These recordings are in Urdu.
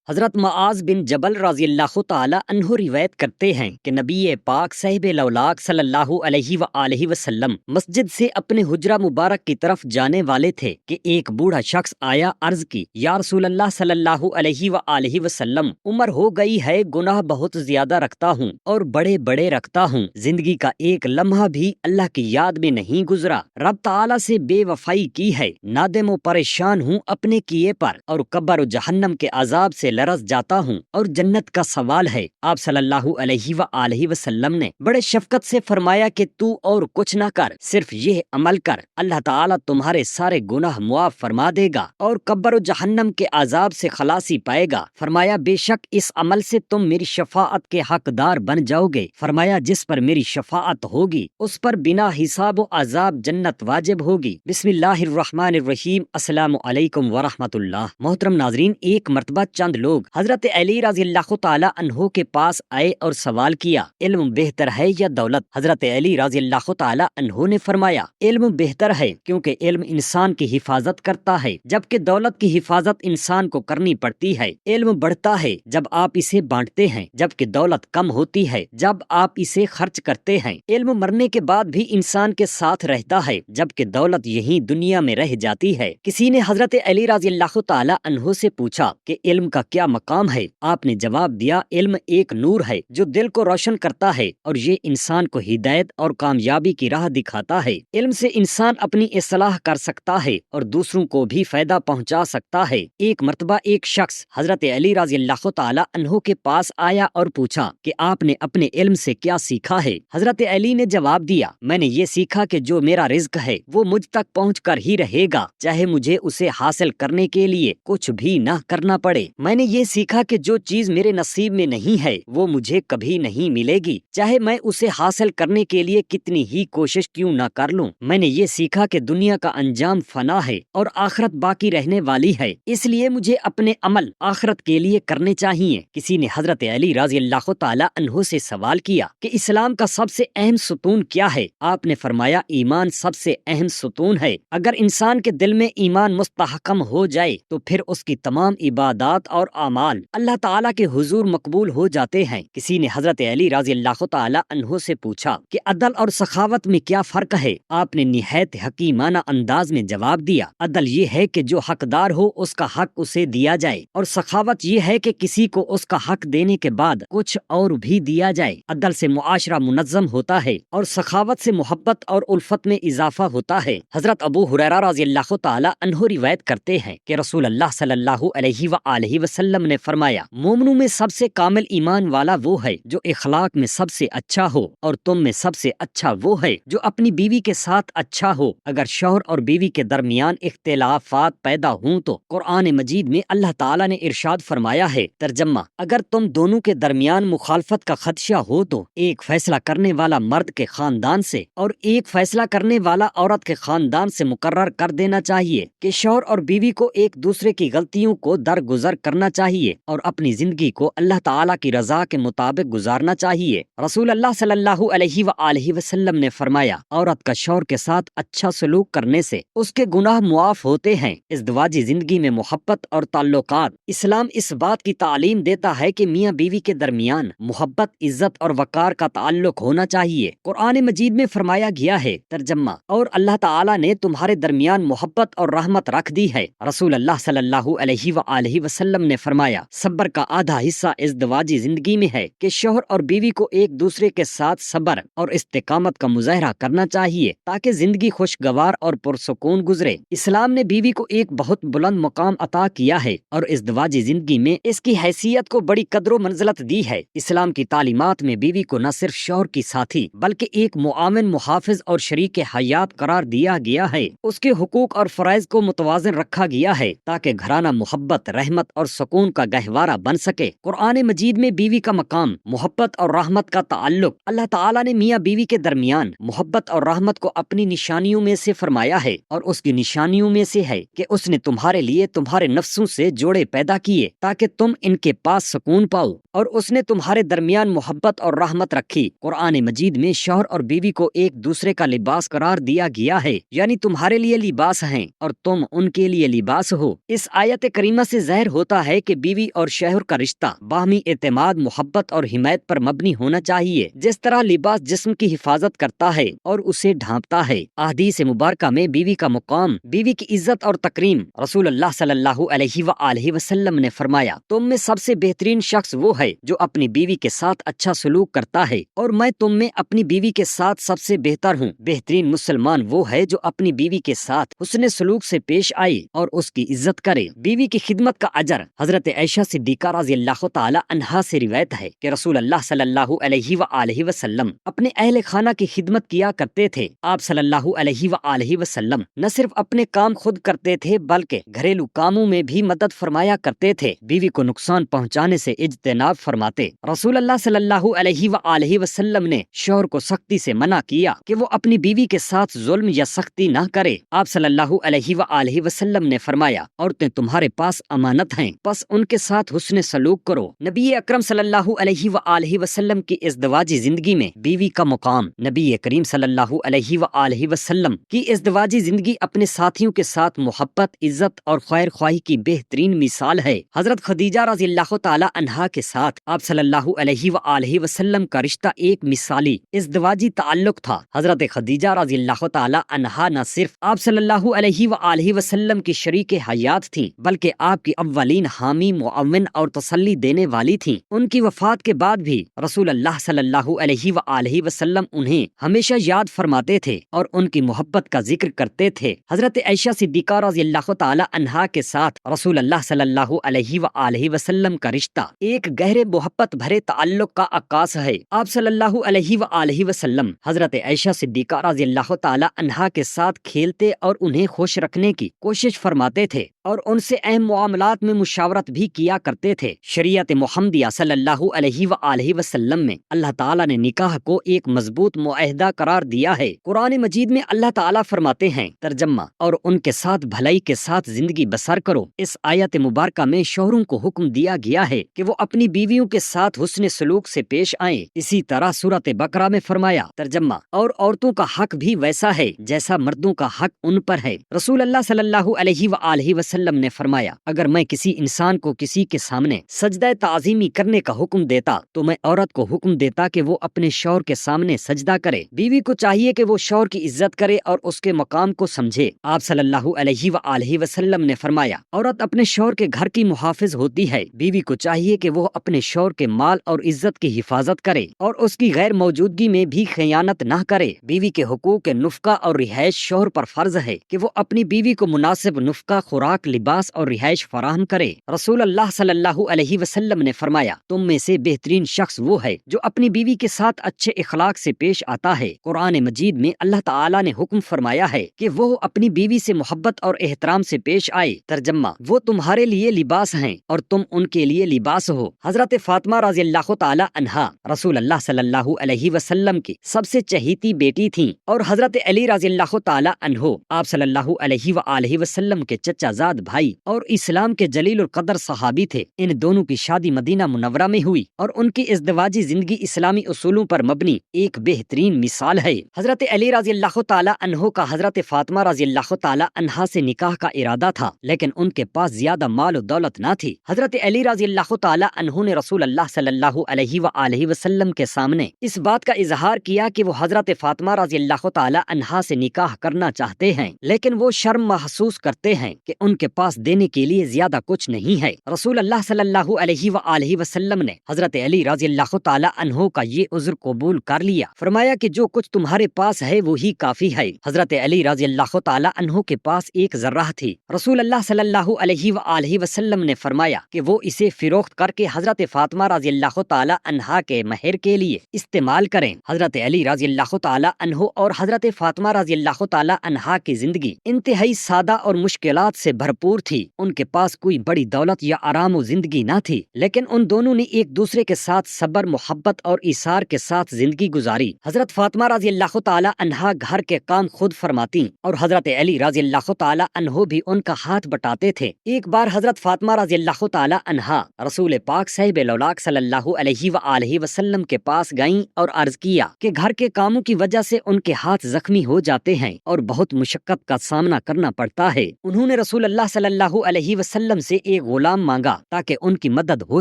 حضرت معاذ بن جبل رضی اللہ تعالی عنہ روایت کرتے ہیں کہ نبی پاک صاحب لولاک صلی اللہ علیہ وآلہ وسلم مسجد سے اپنے حجرہ مبارک کی طرف جانے والے تھے کہ ایک بوڑھا شخص آیا، عرض کی، یا رسول اللہ صلی اللہ علیہ وآلہ وسلم، عمر ہو گئی ہے، گناہ بہت زیادہ رکھتا ہوں اور بڑے بڑے رکھتا ہوں، زندگی کا ایک لمحہ بھی اللہ کی یاد میں نہیں گزرا، رب تعالی سے بے وفائی کی ہے، نادم و پریشان ہوں اپنے کیے پر، اور قبر و جہنم کے عذاب سے لرز جاتا ہوں، اور جنت کا سوال ہے۔ آپ صلی اللہ علیہ وآلہ وسلم نے بڑے شفقت سے فرمایا کہ تو اور کچھ نہ کر، صرف یہ عمل کر، اللہ تعالیٰ تمہارے سارے گناہ معاف فرما دے گا اور قبر و جہنم کے عذاب سے خلاصی پائے گا۔ فرمایا بے شک اس عمل سے تم میری شفاعت کے حقدار بن جاؤ گے۔ فرمایا جس پر میری شفاعت ہوگی اس پر بنا حساب و عذاب جنت واجب ہوگی۔ بسم اللہ الرحمن الرحیم۔ السلام علیکم ورحمۃ اللہ۔ محترم ناظرین، ایک مرتبہ چند لوگ حضرت علی رضی اللہ تعالی عنہ کے پاس آئے اور سوال کیا، علم بہتر ہے یا دولت؟ حضرت علی رضی اللہ تعالی عنہ نے فرمایا، علم بہتر ہے، کیونکہ علم انسان کی حفاظت کرتا ہے، جبکہ دولت کی حفاظت انسان کو کرنی پڑتی ہے۔ علم بڑھتا ہے جب آپ اسے بانٹتے ہیں، جبکہ دولت کم ہوتی ہے جب آپ اسے خرچ کرتے ہیں۔ علم مرنے کے بعد بھی انسان کے ساتھ رہتا ہے، جبکہ دولت یہیں دنیا میں رہ جاتی ہے۔ کسی نے حضرت علی رضی اللہ تعالی عنہ سے پوچھا کہ علم کا کیا مقام ہے؟ آپ نے جواب دیا، علم ایک نور ہے جو دل کو روشن کرتا ہے، اور یہ انسان کو ہدایت اور کامیابی کی راہ دکھاتا ہے۔ علم سے انسان اپنی اصلاح کر سکتا ہے اور دوسروں کو بھی فائدہ پہنچا سکتا ہے۔ ایک مرتبہ ایک شخص حضرت علی رضی اللہ تعالی عنہ کے پاس آیا اور پوچھا کہ آپ نے اپنے علم سے کیا سیکھا ہے؟ حضرت علی نے جواب دیا، میں نے یہ سیکھا کہ جو میرا رزق ہے وہ مجھ تک پہنچ کر ہی رہے گا، چاہے مجھے اسے حاصل کرنے کے لیے کچھ بھی نہ کرنا پڑے۔ میں نے یہ سیکھا کہ جو چیز میرے نصیب میں نہیں ہے وہ مجھے کبھی نہیں ملے گی، چاہے میں اسے حاصل کرنے کے لیے کتنی ہی کوشش کیوں نہ کر لوں۔ میں نے یہ سیکھا کہ دنیا کا انجام فنا ہے اور آخرت باقی رہنے والی ہے، اس لیے مجھے اپنے عمل آخرت کے لیے کرنے چاہیے۔ کسی نے حضرت علی رضی اللہ تعالی عنہ سے سوال کیا کہ اسلام کا سب سے اہم ستون کیا ہے؟ آپ نے فرمایا، ایمان سب سے اہم ستون ہے۔ اگر انسان کے دل میں ایمان مستحکم ہو جائے تو پھر اس کی تمام عبادات اور اعمال اللہ تعالیٰ کے حضور مقبول ہو جاتے ہیں۔ کسی نے حضرت علی رضی اللہ تعالی عنہ سے پوچھا کہ عدل اور سخاوت میں کیا فرق ہے؟ آپ نے نہایت حکیمانہ انداز میں جواب دیا، عدل یہ ہے کہ جو حقدار ہو اس کا حق اسے دیا جائے، اور سخاوت یہ ہے کہ کسی کو اس کا حق دینے کے بعد کچھ اور بھی دیا جائے۔ عدل سے معاشرہ منظم ہوتا ہے اور سخاوت سے محبت اور الفت میں اضافہ ہوتا ہے۔ حضرت ابو ہریرہ رضی اللہ تعالی عنہ روایت کرتے ہیں کہ رسول اللہ صلی اللہ علیہ وآلہ وسلم نے فرمایا، مومنوں میں سب سے کامل ایمان والا وہ ہے جو اخلاق میں سب سے اچھا ہو، اور تم میں سب سے اچھا وہ ہے جو اپنی بیوی کے ساتھ اچھا ہو۔ اگر شوہر اور بیوی کے درمیان اختلافات پیدا ہوں تو قرآن مجید میں اللہ تعالیٰ نے ارشاد فرمایا ہے، ترجمہ، اگر تم دونوں کے درمیان مخالفت کا خدشہ ہو تو ایک فیصلہ کرنے والا مرد کے خاندان سے اور ایک فیصلہ کرنے والا عورت کے خاندان سے مقرر کر دینا چاہیے کہ شوہر اور بیوی کو ایک دوسرے کی غلطیوں کو درگزر کرنا چاہیے اور اپنی زندگی کو اللہ تعالیٰ کی رضا کے مطابق گزارنا چاہیے۔ رسول اللہ صلی اللہ علیہ وآلہ وسلم نے فرمایا، عورت کا شوہر کے ساتھ اچھا سلوک کرنے سے اس کے گناہ معاف ہوتے ہیں۔ ازدواجی زندگی میں محبت اور تعلقات، اسلام اس بات کی تعلیم دیتا ہے کہ میاں بیوی کے درمیان محبت، عزت اور وقار کا تعلق ہونا چاہیے۔ قرآن مجید میں فرمایا گیا ہے، ترجمہ، اور اللہ تعالیٰ نے تمہارے درمیان محبت اور رحمت رکھ دی ہے۔ رسول اللہ صلی اللہ علیہ وآلہ وسلم نے فرمایا، صبر کا آدھا حصہ ازدواجی زندگی میں ہے کہ شوہر اور بیوی کو ایک دوسرے کے ساتھ صبر اور استقامت کا مظاہرہ کرنا چاہیے تاکہ زندگی خوشگوار اور پرسکون گزرے۔ اسلام نے بیوی کو ایک بہت بلند مقام عطا کیا ہے اور ازدواجی زندگی میں اس کی حیثیت کو بڑی قدر و منزلت دی ہے۔ اسلام کی تعلیمات میں بیوی کو نہ صرف شوہر کی ساتھی بلکہ ایک معاون، محافظ اور شریک حیات قرار دیا گیا ہے۔ اس کے حقوق اور فرائض کو متوازن رکھا گیا ہے تاکہ گھرانہ محبت، رحمت اور سکون کا گہوارہ بن سکے۔ قرآن مجید میں بیوی کا مقام، محبت اور رحمت کا تعلق، اللہ تعالیٰ نے میاں بیوی کے درمیان محبت اور رحمت کو اپنی نشانیوں میں سے فرمایا ہے، اور اس کی نشانیوں میں سے ہے کہ اس نے تمہارے لیے تمہارے نفسوں سے جوڑے پیدا کیے تاکہ تم ان کے پاس سکون پاؤ، اور اس نے تمہارے درمیان محبت اور رحمت رکھی۔ قرآن مجید میں شوہر اور بیوی کو ایک دوسرے کا لباس قرار دیا گیا ہے، یعنی تمہارے لیے لباس ہیں اور تم ان کے لیے لباس ہو۔ اس آیت کریمہ سے ظاہر ہوتا ہے ہے کہ بیوی اور شوہر کا رشتہ باہمی اعتماد، محبت اور حمایت پر مبنی ہونا چاہیے، جس طرح لباس جسم کی حفاظت کرتا ہے اور اسے ڈھانپتا ہے۔ احادیث مبارکہ میں بیوی کا مقام، بیوی کی عزت اور تکریم۔ رسول اللہ صلی اللہ علیہ وآلہ وسلم نے فرمایا، تم میں سب سے بہترین شخص وہ ہے جو اپنی بیوی کے ساتھ اچھا سلوک کرتا ہے، اور میں تم میں اپنی بیوی کے ساتھ سب سے بہتر ہوں۔ بہترین مسلمان وہ ہے جو اپنی بیوی کے ساتھ حسن سلوک سے پیش آئے اور اس کی عزت کرے۔ بیوی کی خدمت کا اجر۔ حضرت عائشہ صدیقہ رضی اللہ تعالی عنہا سے روایت ہے کہ رسول اللہ صلی اللہ علیہ وآلہ وسلم اپنے اہل خانہ کی خدمت کیا کرتے تھے۔ آپ صلی اللہ علیہ وآلہ وسلم نہ صرف اپنے کام خود کرتے تھے بلکہ گھریلو کاموں میں بھی مدد فرمایا کرتے تھے، بیوی کو نقصان پہنچانے سے اجتناب فرماتے۔ رسول اللہ صلی اللہ علیہ وآلہ وسلم نے شوہر کو سختی سے منع کیا کہ وہ اپنی بیوی کے ساتھ ظلم یا سختی نہ کرے۔ آپ صلی اللہ علیہ وآلہ وسلم نے فرمایا، عورتیں تمہارے پاس امانت ہیں، پس ان کے ساتھ حسن سلوک کرو۔ نبی اکرم صلی اللہ علیہ وآلہ وسلم کی ازدواجی زندگی میں بیوی کا مقام۔ نبی کریم صلی اللہ علیہ وآلہ وسلم کی ازدواجی زندگی اپنے ساتھیوں کے ساتھ محبت، عزت اور خیر خواہی کی بہترین مثال ہے۔ حضرت خدیجہ رضی اللہ تعالی عنہا کے ساتھ آپ صلی اللہ علیہ وآلہ وسلم کا رشتہ ایک مثالی ازدواجی تعلق تھا۔ حضرت خدیجہ رضی اللہ تعالی عنہا نہ صرف آپ صلی اللہ علیہ وآلہ وسلم کی شریک حیات تھیں بلکہ آپ کی اولین حامی، معاون اور تسلی دینے والی تھیں۔ ان کی وفات کے بعد بھی رسول اللہ صلی اللہ علیہ وآلہ وسلم انہیں ہمیشہ یاد فرماتے تھے اور ان کی محبت کا ذکر کرتے تھے۔ حضرت عائشہ صدیقہ رضی اللہ تعالی عنہا کے ساتھ رسول اللہ صلی اللہ علیہ وآلہ وسلم کا رشتہ ایک گہرے محبت بھرے تعلق کا عکاس ہے۔ آپ صلی اللہ علیہ وآلہ وسلم حضرت عائشہ صدیقہ رضی اللہ تعالی عنہا کے ساتھ کھیلتے اور انہیں خوش رکھنے کی کوشش فرماتے تھے اور ان سے اہم معاملات میں مشاورت بھی کیا کرتے تھے۔ شریعت محمدیہ صلی اللہ علیہ وآلہ وسلم میں اللہ تعالیٰ نے نکاح کو ایک مضبوط معاہدہ قرار دیا ہے۔ قرآن مجید میں اللہ تعالیٰ فرماتے ہیں، ترجمہ، اور ان کے ساتھ بھلائی کے ساتھ زندگی بسر کرو۔ اس آیت مبارکہ میں شوہروں کو حکم دیا گیا ہے کہ وہ اپنی بیویوں کے ساتھ حسن سلوک سے پیش آئیں۔ اسی طرح سورۃ بقرہ میں فرمایا، ترجمہ، اور عورتوں کا حق بھی ویسا ہے جیسا مردوں کا حق ان پر ہے۔ رسول اللہ صلی اللہ علیہ وآلہ وسلم نے فرمایا، اگر میں کسی انسان کو کسی کے سامنے سجدہ تعظیمی کرنے کا حکم دیتا تو میں عورت کو حکم دیتا کہ وہ اپنے شوہر کے سامنے سجدہ کرے۔ بیوی کو چاہیے کہ وہ شوہر کی عزت کرے اور اس کے مقام کو سمجھے۔ آپ صلی اللہ علیہ وآلہ وسلم نے فرمایا، عورت اپنے شوہر کے گھر کی محافظ ہوتی ہے، بیوی کو چاہیے کہ وہ اپنے شوہر کے مال اور عزت کی حفاظت کرے اور اس کی غیر موجودگی میں بھی خیانت نہ کرے۔ بیوی کے حقوق نفقہ اور رہائش شوہر پر فرض ہے کہ وہ اپنی بیوی کو مناسب نفقہ، خوراک، لباس اور رہائش فراہم کرے۔ رسول اللہ صلی اللہ علیہ وسلم نے فرمایا، تم میں سے بہترین شخص وہ ہے جو اپنی بیوی کے ساتھ اچھے اخلاق سے پیش آتا ہے۔ قرآن مجید میں اللہ تعالیٰ نے حکم فرمایا ہے کہ وہ اپنی بیوی سے محبت اور احترام سے پیش آئے۔ ترجمہ، وہ تمہارے لیے لباس ہیں اور تم ان کے لیے لباس ہو۔ حضرت فاطمہ رضی اللہ تعالی عنہا رسول اللہ صلی اللہ علیہ وسلم کی سب سے چہیتی بیٹی تھیں اور حضرت علی رضی اللہ تعالی عنہ آپ صلی اللہ علیہ وآلہ وسلم کے چچا زاد بھائی اور اسلام کے جلیل القدر صحابی تھے۔ ان دونوں کی شادی مدینہ منورہ میں ہوئی اور ان کی ازدواجی زندگی اسلامی اصولوں پر مبنی ایک بہترین مثال ہے۔ حضرت علی رضی اللہ تعالی عنہ کا حضرت فاطمہ رضی اللہ تعالی عنہا سے نکاح کا ارادہ تھا، لیکن ان کے پاس زیادہ مال و دولت نہ تھی۔ حضرت علی رضی اللہ تعالی عنہ نے رسول اللہ صلی اللہ علیہ وآلہ وسلم کے سامنے اس بات کا اظہار کیا کہ وہ حضرت فاطمہ رضی اللہ تعالی عنہا سے نکاح کرنا چاہتے ہیں، لیکن وہ شرم محسوس کرتے ہیں کہ ان کے پاس دینے کے لیے زیادہ کچھ نہیں ہے۔ رسول اللہ صلی اللہ علیہ وآلہ وسلم نے حضرت علی رضی اللہ تعالی عنہ کا یہ عذر قبول کر لیا، فرمایا کہ جو کچھ تمہارے پاس ہے وہی کافی ہے۔ حضرت علی رضی اللہ تعالی عنہ کے پاس ایک ذرہ تھی۔ رسول اللہ صلی اللہ علیہ وآلہ وسلم نے فرمایا کہ وہ اسے فروخت کر کے حضرت فاطمہ رضی اللہ تعالی عنہا کے مہر کے لیے استعمال کریں۔ حضرت علی رضی اللہ تعالی عنہ اور حضرت فاطمہ رضی اللہ تعالی عنہا کی زندگی انتہائی سادہ اور مشکلات سے بھرپور تھی۔ ان کے پاس کوئی بڑی دولت یا آرام و زندگی نہ تھی، لیکن ان دونوں نے ایک دوسرے کے ساتھ صبر، محبت اور ایثار کے ساتھ زندگی گزاری۔ حضرت فاطمہ رضی اللہ تعالی عنہا گھر کے کام خود فرماتی اور حضرت علی رضی اللہ تعالی عنہ بھی ان کا ہاتھ بٹاتے تھے۔ ایک بار حضرت فاطمہ رضی اللہ تعالی عنہا رسول پاک صاحب لولاک صلی اللہ علیہ وآلہ وسلم کے پاس گئیں اور عرض کیا کہ گھر کے کاموں کی وجہ سے ان کے ہاتھ زخمی ہو جاتے ہیں اور بہت مشقت کا سامنا کرنا پڑتا ہے۔ انہوں نے رسول اللہ صلی اللہ علیہ وسلم سے ایک غلام مانگا تاکہ ان کی مدد ہو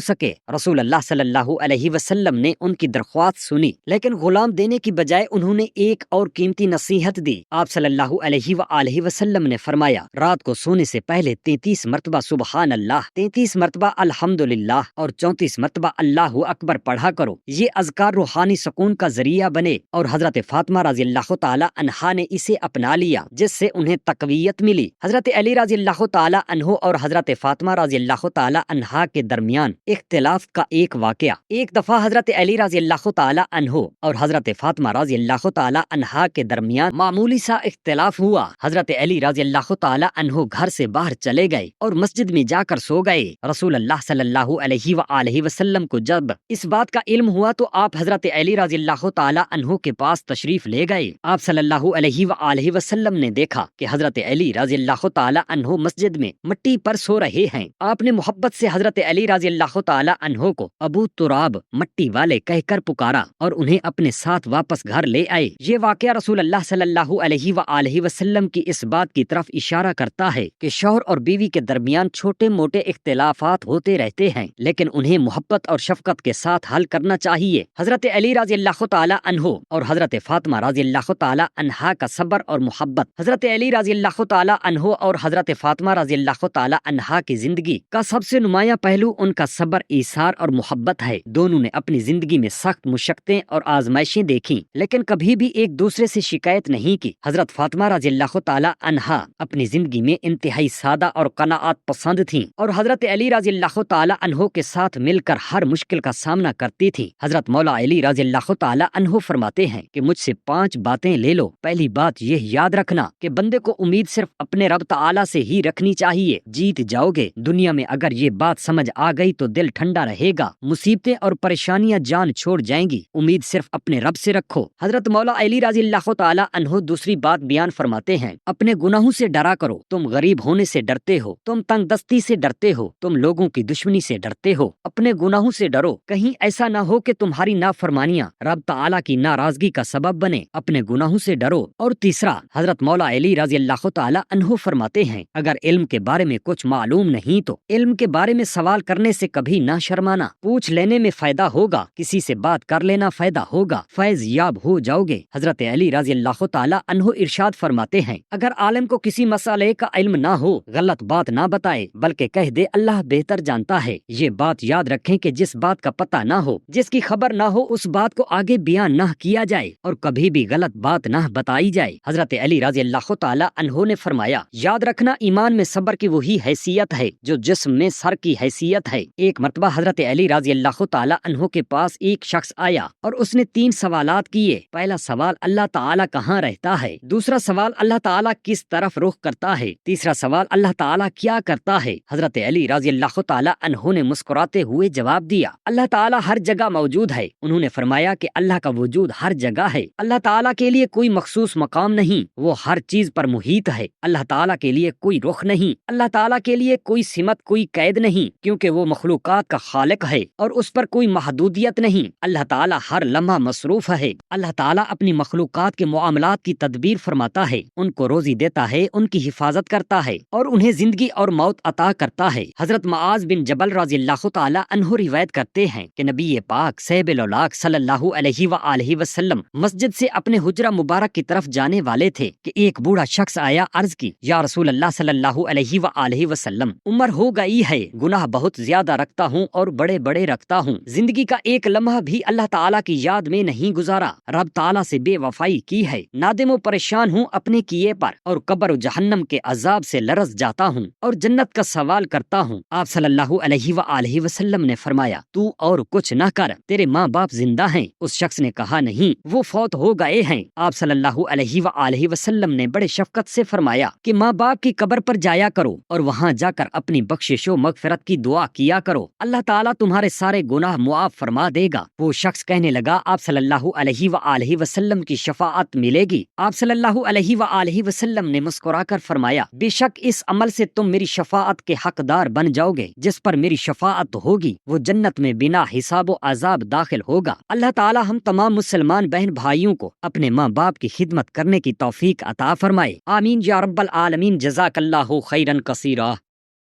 سکے۔ رسول اللہ صلی اللہ علیہ وسلم نے ان کی درخواست سنی، لیکن غلام دینے کی بجائے انہوں نے ایک اور قیمتی نصیحت دی۔ آپ صلی اللہ علیہ وآلہ وسلم نے فرمایا، رات کو سونے سے پہلے 33 مرتبہ سبحان اللہ، 33 مرتبہ الحمدللہ اور 34 مرتبہ اللہ اکبر پڑھا کرو۔ یہ اذکار روحانی سکون کا ذریعہ بنے، اور حضرت فاطمہ رضی اللہ تعالی عنہا نے اسے اپنا لیا، جس سے انہیں تقویت ملی۔ حضرت علی رضی اللہ تعالی عنہ اور حضرت فاطمہ رضی اللہ تعالی عنہا کے درمیان اختلاف کا ایک واقعہ۔ ایک دفعہ حضرت علی رضی اللہ تعالی عنہ اور حضرت فاطمہ رضی اللہ تعالی عنہا کے درمیان معمولی سا اختلاف ہوا۔ حضرت علی رضی اللہ تعالی عنہ گھر سے باہر چلے گئے اور مسجد میں جا کر سو گئے۔ رسول اللہ صلی اللہ علیہ وآلہ وسلم کو جب اس بات کا علم ہوا تو آپ حضرت علی رضی اللہ تعالی عنہ کے پاس تشریف لے گئے۔ آپ صلی اللہ علیہ وآلہ وسلم نے دیکھا کہ حضرت علی رضی اللہ تعالی عنہ مسجد میں مٹی پر سو رہے ہیں۔ آپ نے محبت سے حضرت علی رضی اللہ تعالی عنہ کو ابو تراب، مٹی والے کہہ کر پکارا اور انہیں اپنے ساتھ واپس گھر لے آئے۔ یہ واقعہ رسول اللہ صلی اللہ علیہ وآلہ وسلم کی اس بات کی طرف اشارہ کرتا ہے کہ شوہر اور بیوی کے درمیان چھوٹے موٹے اختلافات ہوتے رہتے ہیں، لیکن انہیں محبت اور شفقت کے ساتھ حل کرنا چاہیے۔ حضرت علی رضی اللہ تعالی عنہ اور حضرت فاطمہ رضی اللہ تعالی عنہا کا صبر اور محبت۔ حضرت علی رضی اللہ تعالی عنہ اور حضرت فاطمہ رضی اللہ تعالی عنہا کی زندگی کا سب سے نمایاں پہلو ان کا صبر، ایثار اور محبت ہے۔ دونوں نے اپنی زندگی میں سخت مشقتیں اور آزمائشیں دیکھیں، لیکن کبھی بھی ایک دوسرے سے شکایت نہیں کی۔ حضرت فاطمہ رضی اللہ تعالی عنہا اپنی زندگی میں انتہائی سادہ اور قناعت پسند تھیں، اور حضرت علی رضی اللہ تعالی عنہ کے ساتھ مل کر ہر مشکل کا سامنا کرتی تھیں۔ حضرت مولا علی رضی اللہ تعالی عنہ فرماتے ہیں کہ مجھ سے 5 باتیں لے لو۔ پہلی بات یہ یاد رکھنا کہ بندے کو امید صرف اپنے رب تعالی سے ہی رکھنی چاہیے، جیت جاؤ گے۔ دنیا میں اگر یہ بات سمجھ آ گئی تو دل ٹھنڈا رہے گا، مصیبتیں اور پریشانیاں جان چھوڑ جائیں گی۔ امید صرف اپنے رب سے رکھو۔ حضرت مولا علی رضی اللہ تعالی عنہ دوسری بات بیان فرماتے ہیں، اپنے گناہوں سے ڈرا کرو۔ تم غریب ہونے سے ڈرتے ہو، تم تنگ دستی سے ڈرتے ہو، تم لوگوں کی دشمنی سے ڈرتے ہو۔ اپنے گناہوں سے ڈرو، کہیں ایسا نہ ہو کہ تمہاری نافرمانیاں رب تعالی کی ناراضگی کا سبب بنے۔ اپنے گناہوں سے ڈرو۔ اور تیسرا، حضرت مولا علی رضی اللہ تعالی عنہ فرماتے ہیں، اگر علم کے بارے میں کچھ معلوم نہیں تو علم کے بارے میں سوال کرنے سے کبھی نہ شرمانا۔ پوچھ لینے میں فائدہ ہوگا، کسی سے بات کر لینا فائدہ ہوگا، فیض یاب ہو جاؤ گے۔ حضرت علی رضی اللہ تعالی عنہ ارشاد فرماتے ہیں، اگر عالم کو کسی مسئلے کا علم نہ ہو، غلط بات نہ بتائے بلکہ کہہ دے اللہ بہتر جانتا ہے۔ یہ بات یاد رکھیں کہ جس بات کا پتہ نہ ہو، جس کی خبر نہ ہو، اس بات کو آگے بیان نہ کیا جائے اور کبھی بھی غلط بات نہ بتائی جائے۔ حضرت علی رضی اللہ تعالی عنہ نے فرمایا، یاد رکھنا ایمان میں صبر کی وہی حیثیت ہے جو جسم میں سر کی حیثیت ہے۔ ایک مرتبہ حضرت علی رضی اللہ تعالی عنہ کے پاس ایک شخص آیا اور اس نے 3 سوالات کیے۔ پہلا سوال، اللہ تعالی کہاں رہتا ہے؟ دوسرا سوال، اللہ تعالی کس طرف رخ کرتا ہے؟ تیسرا سوال، اللہ تعالی کیا کرتا ہے؟ حضرت علی رضی اللہ تعالی عنہ نے مسکراتے ہوئے جواب دیا، اللہ تعالی ہر جگہ موجود ہے۔ انہوں نے فرمایا کہ اللہ کا وجود ہر جگہ ہے، اللہ تعالی کے لیے کوئی مخصوص مقام نہیں، وہ ہر چیز پر محیط ہے۔ اللہ تعالی کے لیے کوئی رخ نہیں، اللہ تعالی کے لیے کوئی سمت، کوئی قید نہیں، کیونکہ وہ مخلوقات کا خالق ہے اور اس پر کوئی محدودیت نہیں۔ اللہ تعالی ہر لمحہ مصروف ہے۔ اللہ تعالی اپنی مخلوقات کے معاملات کی تدبیر فرماتا ہے، ان کو روزی دیتا ہے، ان کی حفاظت کرتا ہے اور انہیں زندگی اور موت عطا کرتا ہے۔ حضرت معاذ بن جبل رضی اللہ تعالی عنہ روایت کرتے ہیں کہ نبی پاک صاحب الاولاق صلی اللہ علیہ وآلہ وسلم مسجد سے اپنے حجرہ مبارک کی طرف جانے والے تھے کہ ایک بوڑھا شخص آیا، عرض کی، یا رسول اللہ صلی اللہ علیہ وآلہ وسلم، عمر ہو گئی ہے، گناہ بہت زیادہ رکھتا ہوں اور بڑے بڑے رکھتا ہوں، زندگی کا ایک لمحہ بھی اللہ تعالیٰ کی یاد میں نہیں گزارا، رب تعالیٰ سے بے وفائی کی ہے، نادم و پریشان ہوں اپنے کیے پر، اور قبر و جہنم کے عذاب سے لرز جاتا ہوں اور جنت کا سوال کرتا ہوں۔ آپ صلی اللہ علیہ وآلہ وسلم نے فرمایا، تو اور کچھ نہ کر، تیرے ماں باپ زندہ ہیں؟ اس شخص نے کہا، نہیں، وہ فوت ہو گئے ہیں۔ آپ صلی اللہ علیہ وآلہ وسلم نے بڑے شفقت سے فرمایا کہ ماں باپ کی قبر پر جایا کرو اور وہاں جا کر اپنی بخشش و مغفرت کی دعا کیا کرو، اللہ تعالیٰ تمہارے سارے گناہ معاف فرما دے گا۔ وہ شخص کہنے لگا، آپ صلی اللہ علیہ وآلہ وسلم کی شفاعت ملے گی؟ آپ صلی اللہ علیہ وآلہ وسلم نے مسکرا کر فرمایا، بے شک اس عمل سے تم میری شفاعت کے حقدار بن جاؤ گے، جس پر میری شفاعت ہوگی وہ جنت میں بنا حساب و عذاب داخل ہوگا۔ اللہ تعالیٰ ہم تمام مسلمان بہن بھائیوں کو اپنے ماں باپ کی خدمت کرنے کی توفیق عطا فرمائے، آمین یا رب العالمین۔ جزاک اللہ اللہ خیرن کثیرا۔